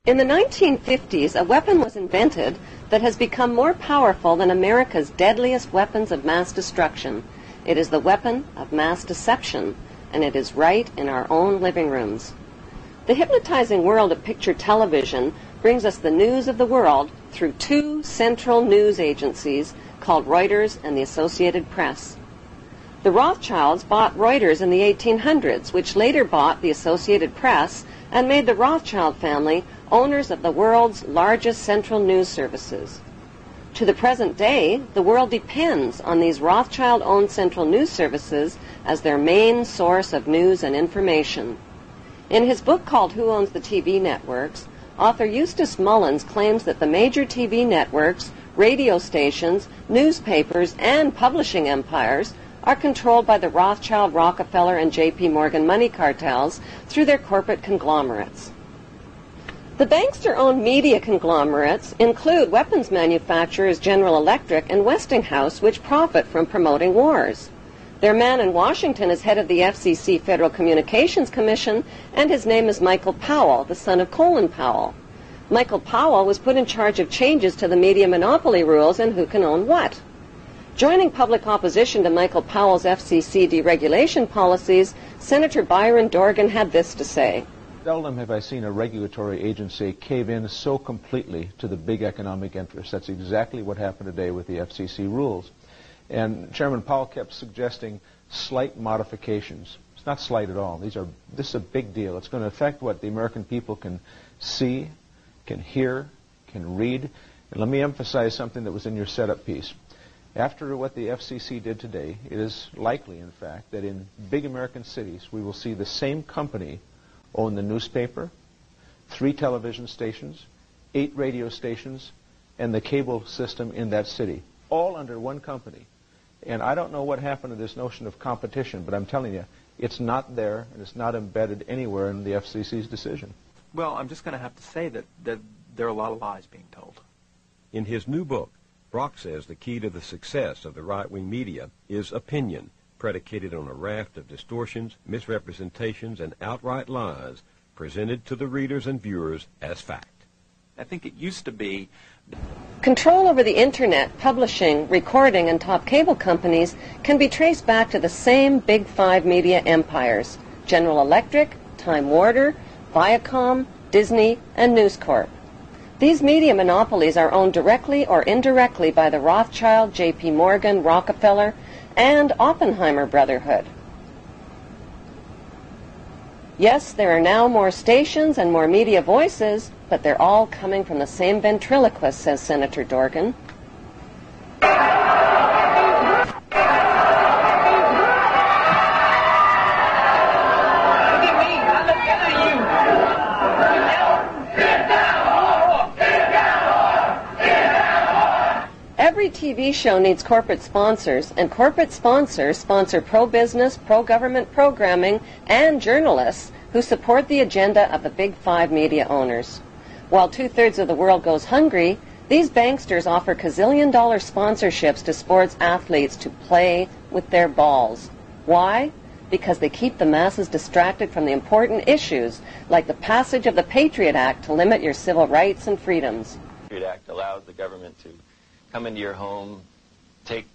In the 1950s, a weapon was invented that has become more powerful than America's deadliest weapons of mass destruction. It is the weapon of mass deception, and it is right in our own living rooms. The hypnotizing world of picture television brings us the news of the world through two central news agencies called Reuters and the Associated Press. The Rothschilds bought Reuters in the 1800s, which later bought the Associated Press and made the Rothschild family owners of the world's largest central news services. To the present day, the world depends on these Rothschild-owned central news services as their main source of news and information. In his book called Who Owns the TV Networks, author Eustace Mullins claims that the major TV networks, radio stations, newspapers, and publishing empires are controlled by the Rothschild, Rockefeller, and J.P. Morgan money cartels through their corporate conglomerates. The bankster-owned media conglomerates include weapons manufacturers General Electric and Westinghouse, which profit from promoting wars. Their man in Washington is head of the FCC Federal Communications Commission, and his name is Michael Powell, the son of Colin Powell. Michael Powell was put in charge of changes to the media monopoly rules and who can own what. Joining public opposition to Michael Powell's FCC deregulation policies, Senator Byron Dorgan had this to say. Seldom have I seen a regulatory agency cave in so completely to the big economic interests. That's exactly what happened today with the FCC rules. And Chairman Powell kept suggesting slight modifications. It's not slight at all. This is a big deal. It's going to affect what the American people can see, can hear, can read. And let me emphasize something that was in your setup piece. After what the FCC did today, it is likely, in fact, that in big American cities we will see the same company own the newspaper, 3 television stations, 8 radio stations, and the cable system in that city, all under one company. And I don't know what happened to this notion of competition, but I'm telling you, it's not there, and it's not embedded anywhere in the FCC's decision. Well, I'm just going to have to say that there are a lot of lies being told. In his new book, Brock says the key to the success of the right-wing media is opinion, predicated on a raft of distortions, misrepresentations, and outright lies presented to the readers and viewers as fact. I think it used to be... Control over the Internet, publishing, recording, and top cable companies can be traced back to the same Big Five media empires: General Electric, Time Warner, Viacom, Disney, and News Corp. These media monopolies are owned directly or indirectly by the Rothschild, J.P. Morgan, Rockefeller, and Oppenheimer Brotherhood. Yes, there are now more stations and more media voices, but they're all coming from the same ventriloquist, says Senator Dorgan. Every TV show needs corporate sponsors, and corporate sponsors sponsor pro-business, pro-government programming, and journalists who support the agenda of the Big Five media owners. While 2/3 of the world goes hungry, these banksters offer gazillion-dollar sponsorships to sports athletes to play with their balls. Why? Because they keep the masses distracted from the important issues, like the passage of the Patriot Act to limit your civil rights and freedoms. The Patriot Act allows the government to come into your home, take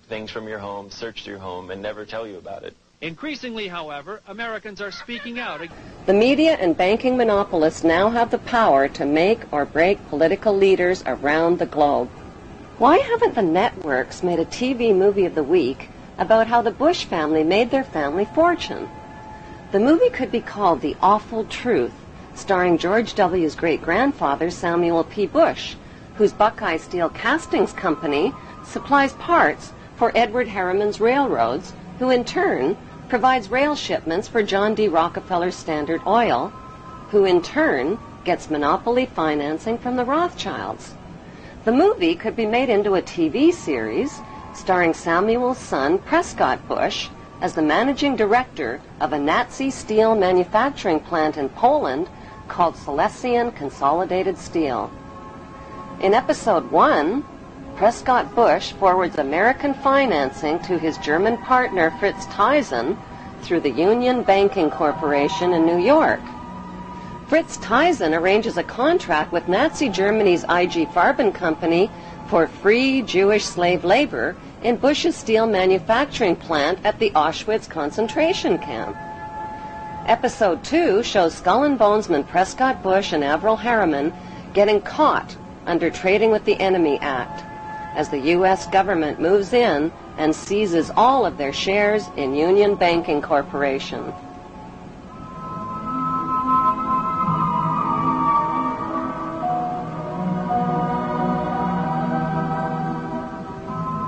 things from your home, search your home, and never tell you about it. Increasingly, however, Americans are speaking out. The media and banking monopolists now have the power to make or break political leaders around the globe. Why haven't the networks made a TV movie of the week about how the Bush family made their family fortune? The movie could be called The Awful Truth, starring George W.'s great-grandfather, Samuel P. Bush, whose Buckeye Steel Castings Company supplies parts for Edward Harriman's railroads, who in turn provides rail shipments for John D. Rockefeller's Standard Oil, who in turn gets monopoly financing from the Rothschilds. The movie could be made into a TV series starring Samuel's son, Prescott Bush, as the managing director of a Nazi steel manufacturing plant in Poland called Silesian Consolidated Steel. In Episode 1, Prescott Bush forwards American financing to his German partner Fritz Thyssen through the Union Banking Corporation in New York. Fritz Thyssen arranges a contract with Nazi Germany's IG Farben company for free Jewish slave labor in Bush's steel manufacturing plant at the Auschwitz concentration camp. Episode 2 shows Skull and Bonesman Prescott Bush and Averell Harriman getting caught under Trading with the Enemy Act as the U.S. government moves in and seizes all of their shares in Union Banking Corporation.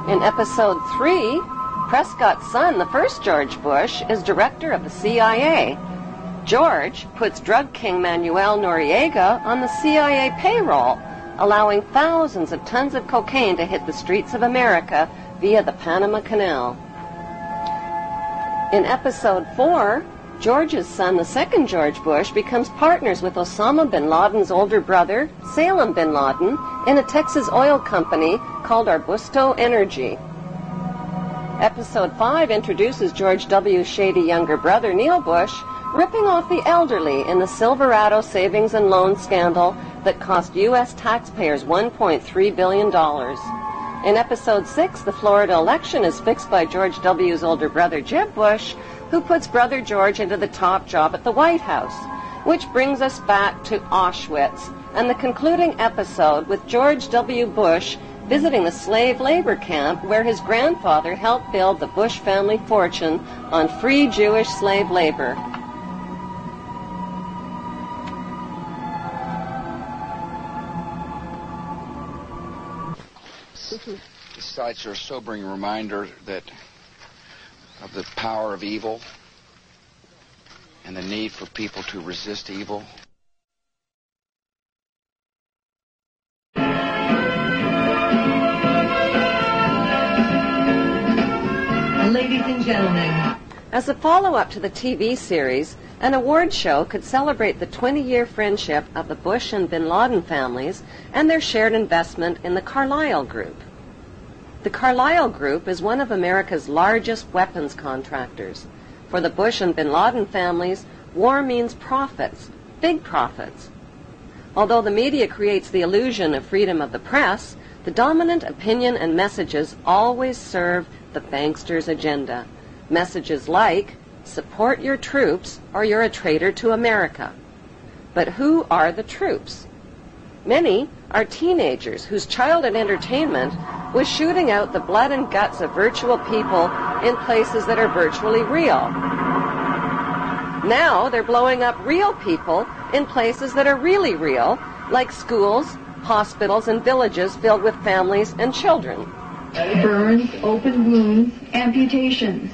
In episode 3, Prescott's son, the first George Bush, is director of the CIA. George puts drug king Manuel Noriega on the CIA payroll, allowing thousands of tons of cocaine to hit the streets of America via the Panama Canal. In episode 4, George's son, the second George Bush, becomes partners with Osama bin Laden's older brother, Salem bin Laden, in a Texas oil company called Arbusto Energy. Episode 5 introduces George W.'s shady younger brother, Neil Bush, ripping off the elderly in the Silverado savings and loan scandal that cost U.S. taxpayers $1.3 billion. In episode 6, the Florida election is fixed by George W.'s older brother, Jeb Bush, who puts brother George into the top job at the White House, which brings us back to Auschwitz and the concluding episode with George W. Bush visiting the slave labor camp where his grandfather helped build the Bush family fortune on free Jewish slave labor. The sites are a sobering reminder of the power of evil and the need for people to resist evil. Ladies and gentlemen. As a follow-up to the TV series, an award show could celebrate the 20-year friendship of the Bush and bin Laden families and their shared investment in the Carlyle Group. The Carlyle Group is one of America's largest weapons contractors. For the Bush and bin Laden families, war means profits, big profits. Although the media creates the illusion of freedom of the press, the dominant opinion and messages always serve the banksters' agenda. Messages like, support your troops or you're a traitor to America. But who are the troops? Many are teenagers whose childhood entertainment was shooting out the blood and guts of virtual people in places that are virtually real. Now they're blowing up real people in places that are really real, like schools, hospitals, and villages filled with families and children. Burns, open wounds, amputations,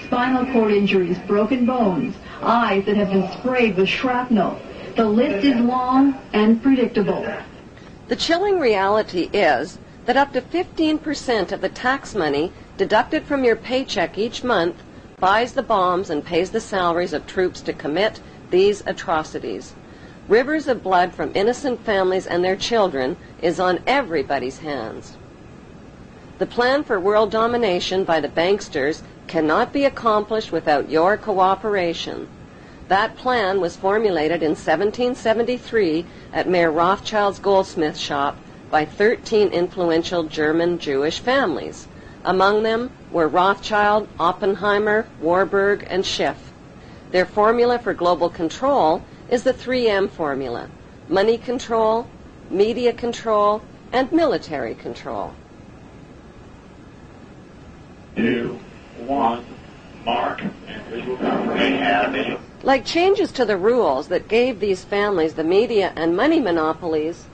spinal cord injuries, broken bones, eyes that have been sprayed with shrapnel. The list is long and predictable. The chilling reality is that up to 15% of the tax money deducted from your paycheck each month buys the bombs and pays the salaries of troops to commit these atrocities. Rivers of blood from innocent families and their children is on everybody's hands. The plan for world domination by the banksters cannot be accomplished without your cooperation. That plan was formulated in 1773 at Mayor Rothschild's goldsmith shop by 13 influential German Jewish families. Among them were Rothschild, Oppenheimer, Warburg, and Schiff. Their formula for global control is the 3M formula: money control, media control, and military control. 2, 1, mark, and visual confirmation. Like changes to the rules that gave these families the media and money monopolies,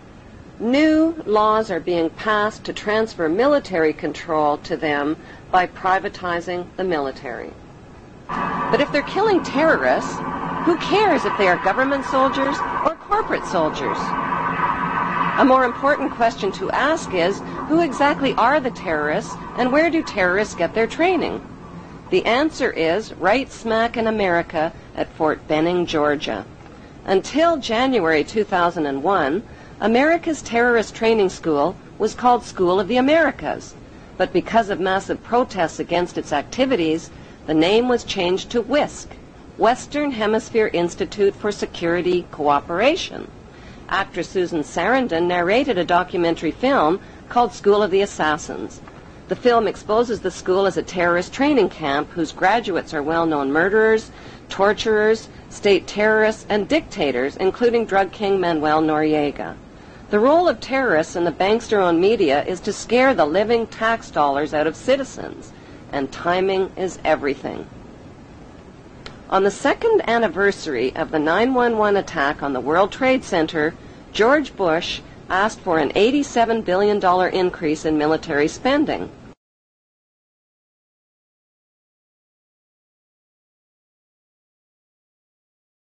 new laws are being passed to transfer military control to them by privatizing the military. But if they're killing terrorists, who cares if they are government soldiers or corporate soldiers? A more important question to ask is, who exactly are the terrorists and where do terrorists get their training? The answer is right smack in America at Fort Benning, Georgia. Until January 2001, America's terrorist training school was called School of the Americas, but because of massive protests against its activities, the name was changed to WISC, Western Hemisphere Institute for Security Cooperation. Actress Susan Sarandon narrated a documentary film called School of the Assassins. The film exposes the school as a terrorist training camp whose graduates are well-known murderers, torturers, state terrorists, and dictators, including drug king Manuel Noriega. The role of terrorists in the bankster-owned media is to scare the living tax dollars out of citizens, and timing is everything. On the second anniversary of the 9/11 attack on the World Trade Center, George Bush asked for an $87 billion increase in military spending.